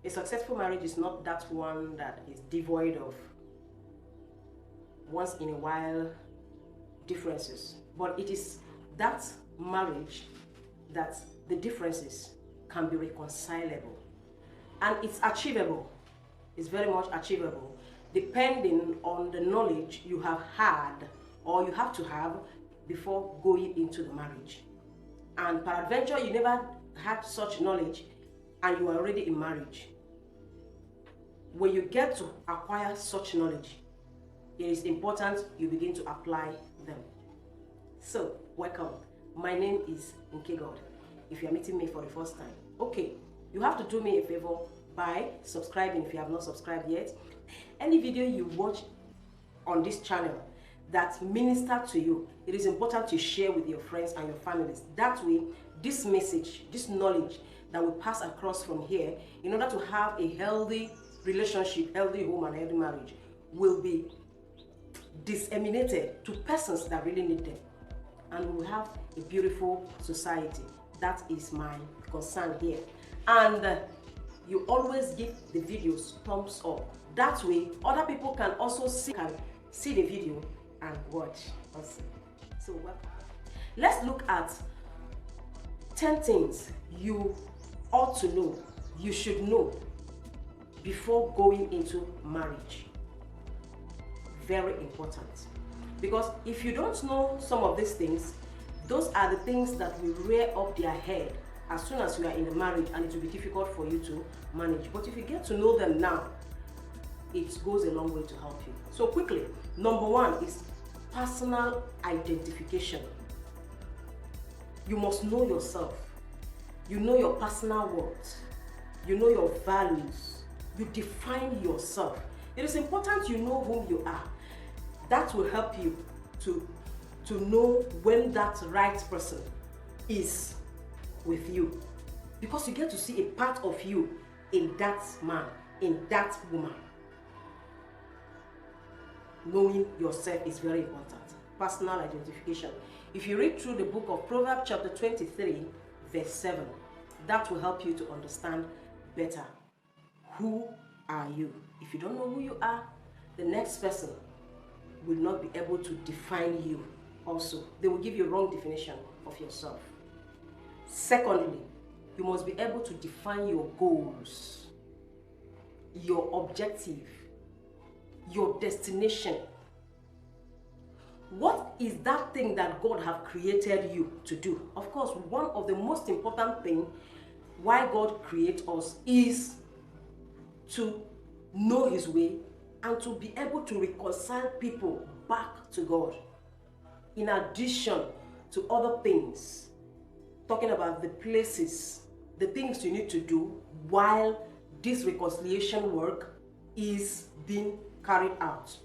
A successful marriage is not that one that is devoid of once in a while differences, but it is that marriage that the differences can be reconcilable, and it's achievable. It's very much achievable depending on the knowledge you have had or you have to have before going into the marriage. And peradventure you never had such knowledge and you are already in marriage. When you get to acquire such knowledge, it is important you begin to apply them. So, welcome. My name is God. If you are meeting me for the first time, okay, you have to do me a favor by subscribing if you have not subscribed yet. Any video you watch on this channel that minister to you, it is important to share with your friends and your families. That way, this message, this knowledge that will pass across from here, in order to have a healthy relationship, healthy home and healthy marriage, will be disseminated to persons that really need them. And we will have a beautiful society. That is my concern here. And you always give the videos thumbs up. That way, other people can also see the video and watch also. So let's look at 10 things you ought to know, you should know before going into marriage. Very important. Because if you don't know some of these things, those are the things that will rear up their head as soon as you are in the marriage, and it will be difficult for you to manage. But if you get to know them now, it goes a long way to help you. So quickly, number one is personal identification. You must know yourself. You know your personal worth. You know your values. You define yourself. It is important you know who you are. That will help you to know when that right person is with you. Because you get to see a part of you in that man, in that woman. Knowing yourself is very important. Personal identification. If you read through the book of Proverbs chapter 23, verse 7, that will help you to understand better. Who are you? If you don't know who you are, the next person will not be able to define you also. They will give you a wrong definition of yourself. Secondly, you must be able to define your goals, your objective, your destination. What is that thing that God have created you to do? Of course, one of the most important things why God creates us is to know His way and to be able to reconcile people back to God. In addition to other things, talking about the places, the things you need to do while this reconciliation work is being carried out.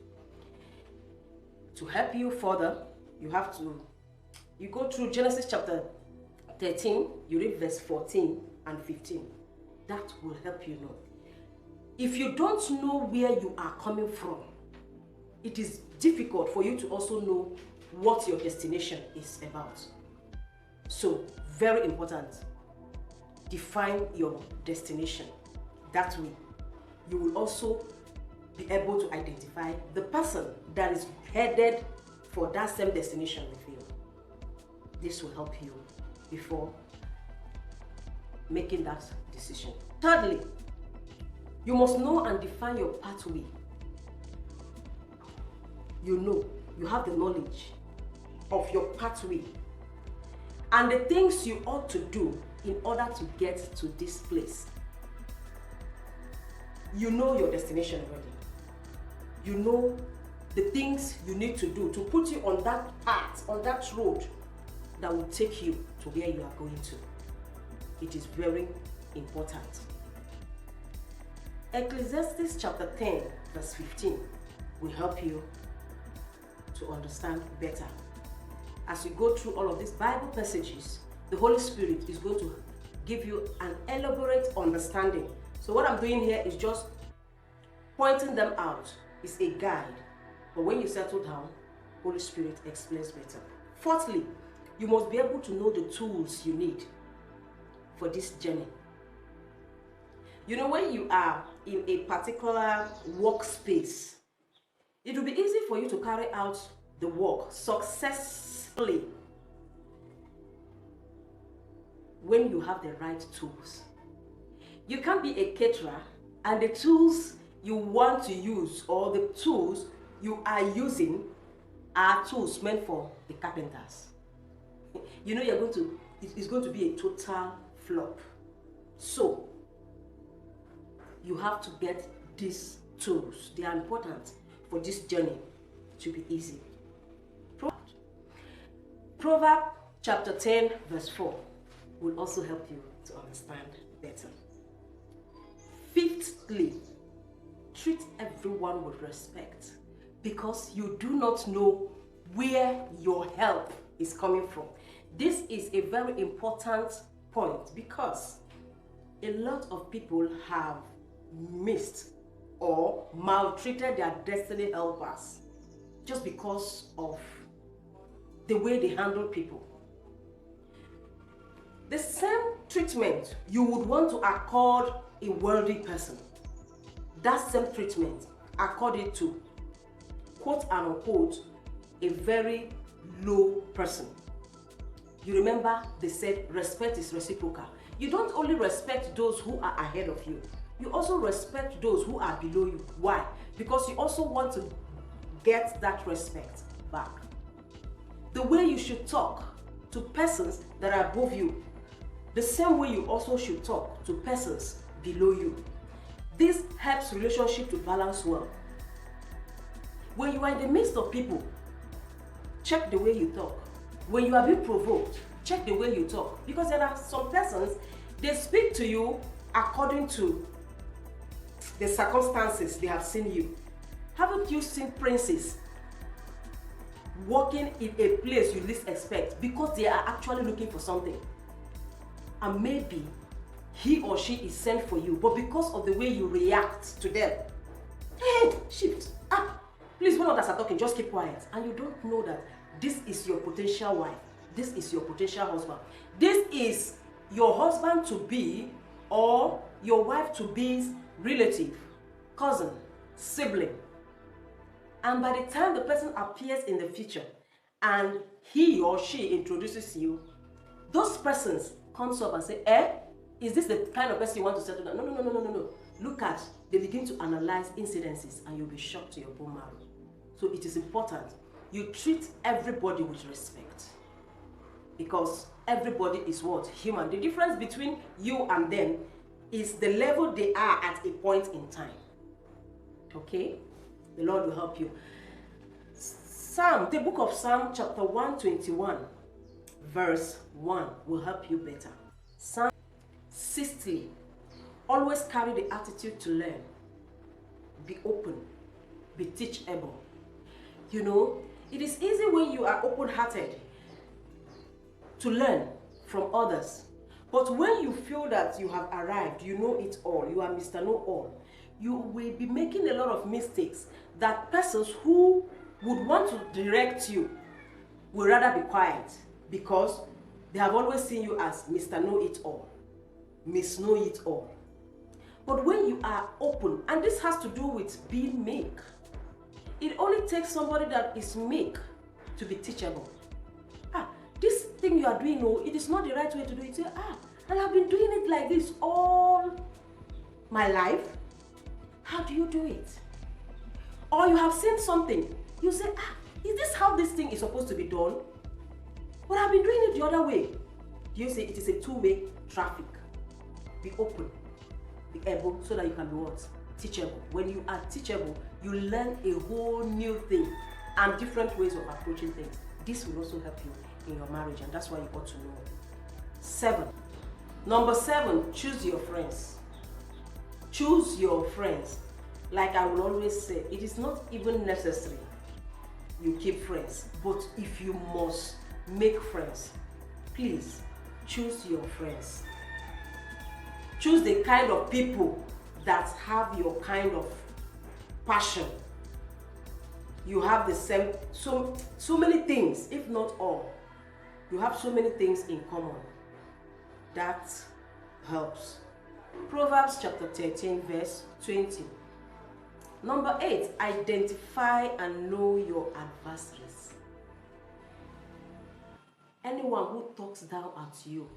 To help you further, you go through Genesis chapter 13, you read verse 14 and 15. That will help you know. If you don't know where you are coming from, it is difficult for you to also know what your destination is about. So, very important. Define your destination. That way, you will also be able to identify the person that is headed for that same destination with you. This will help you before making that decision. Thirdly, you must know and define your pathway. You have the knowledge of your pathway and the things you ought to do in order to get to this place. You know your destination already. You know the things you need to do to put you on that path, on that road that will take you to where you are going to. It is very important. Ecclesiastes chapter 10, verse 15 will help you to understand better. As you go through all of these Bible passages, the Holy Spirit is going to give you an elaborate understanding. So what I'm doing here is just pointing them out. It's a guide. But when you settle down, Holy Spirit explains better. Fourthly, you must be able to know the tools you need for this journey. You know, when you are in a particular workspace, it will be easy for you to carry out the work successfully when you have the right tools. You can't be a caterer and the tools you want to use or the tools you are using are tools meant for the carpenters. You know it's going to be a total flop. So you have to get these tools. They are important for this journey to be easy. Proverbs chapter 10 verse 4 will also help you to understand better. Fifthly, treat everyone with respect, because you do not know where your help is coming from. This is a very important point, because a lot of people have missed or maltreated their destiny helpers just because of the way they handle people. The same treatment you would want to accord a wealthy person, that same treatment accorded to, quote and unquote, a very low person. You remember they said respect is reciprocal. You don't only respect those who are ahead of you, you also respect those who are below you. Why? Because you also want to get that respect back. The way you should talk to persons that are above you, the same way you also should talk to persons below you. This helps relationship to balance well. When you are in the midst of people, check the way you talk. When you are being provoked, check the way you talk. Because there are some persons, they speak to you according to the circumstances they have seen you. Haven't you seen princes walking in a place you least expect because they are actually looking for something? And maybe he or she is sent for you, but because of the way you react to them, hey, shift, please, when others are talking, just keep quiet. And you don't know that this is your potential wife, this is your potential husband, this is your husband to be or your wife to be's relative, cousin, sibling. And by the time the person appears in the future and he or she introduces you, those persons comes up and say, is this the kind of person you want to settle down? No. Look at, they begin to analyze incidences and you'll be shocked to your bone marrow. So it is important you treat everybody with respect, because everybody is what? Human. The difference between you and them is the level they are at a point in time. Okay? The Lord will help you. The book of Psalm chapter 121 verse 1 will help you better. Sixthly, always carry the attitude to learn. Be open. Be teachable. You know, it is easy when you are open-hearted to learn from others. But when you feel that you have arrived, you know it all, you are Mr. Know-all, you will be making a lot of mistakes that persons who would want to direct you will rather be quiet, because they have always seen you as Mr. Know-it-all, Miss Know-it-all. But when you are open, and this has to do with being meek, it only takes somebody that is meek to be teachable. This thing you are doing, no, it is not the right way to do it. Say, and I've been doing it like this all my life. How do you do it? Or you have seen something, you say, is this how this thing is supposed to be done? But I've been doing it the other way. You say it is a two-way traffic. Be open, be able, so that you can be what? Teachable. When you are teachable, you learn a whole new thing and different ways of approaching things. This will also help you in your marriage, and that's why you ought to know. Number 7, choose your friends. Choose your friends. Like I will always say, it is not even necessary you keep friends, but if you must make friends, please choose your friends. Choose the kind of people that have your kind of passion. You have the same, so many things, if not all. You have so many things in common. That helps. Proverbs chapter 13 verse 20. Number 8, identify and know your adversaries. Anyone who talks down at you,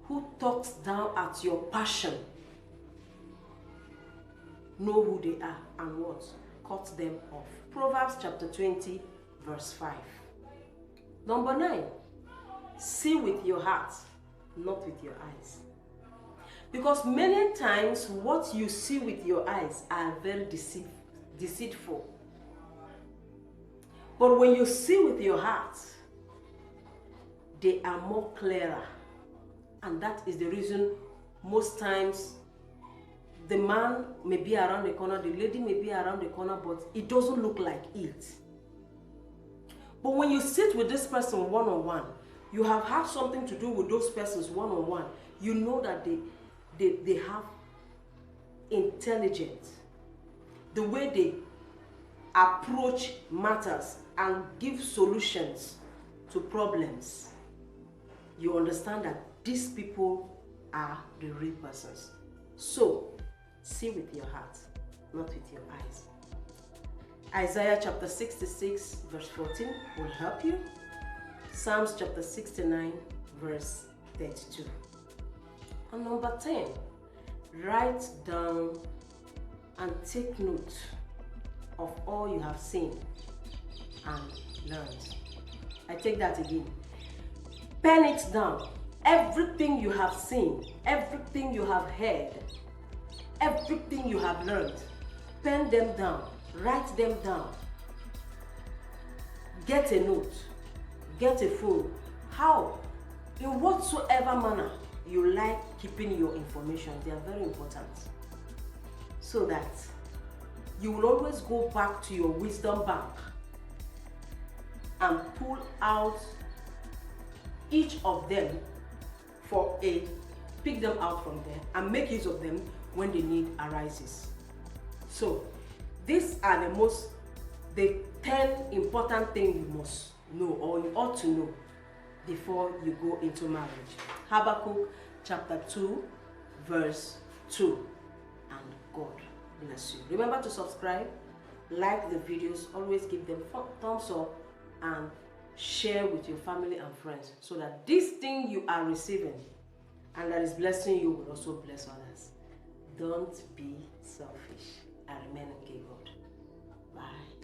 who talks down at your passion, know who they are and what? Cut them off. Proverbs chapter 20 verse 5. Number 9, see with your heart, not with your eyes. Because many times what you see with your eyes are very deceitful. But when you see with your heart, they are more clearer. And that is the reason most times the man may be around the corner, the lady may be around the corner, but it doesn't look like it. But when you sit with this person one-on-one, you have had something to do with those persons one-on-one, you know that they have intelligence. The way they approach matters and give solutions to problems, you understand that these people are the real persons. So, see with your heart, not with your eyes. Isaiah chapter 66 verse 14 will help you. Psalms chapter 69 verse 32. And number 10, write down and take note of all you have seen and learned. I take that again. Pen it down. Everything you have seen, everything you have heard, everything you have learned, pen them down, write them down. Get a note, get a phone. How? In whatsoever manner you like keeping your information, they are very important. So that you will always go back to your wisdom bank and pull out each of them pick them out from there and make use of them when the need arises. So these are the 10 important things you must know, or you ought to know, before you go into marriage. Habakkuk chapter 2 verse 2. And God bless you. Remember to subscribe, like the videos, always give them thumbs up, and share with your family and friends, so that this thing you are receiving and that is blessing you will also bless others. Don't be selfish. I remain in God. Bye.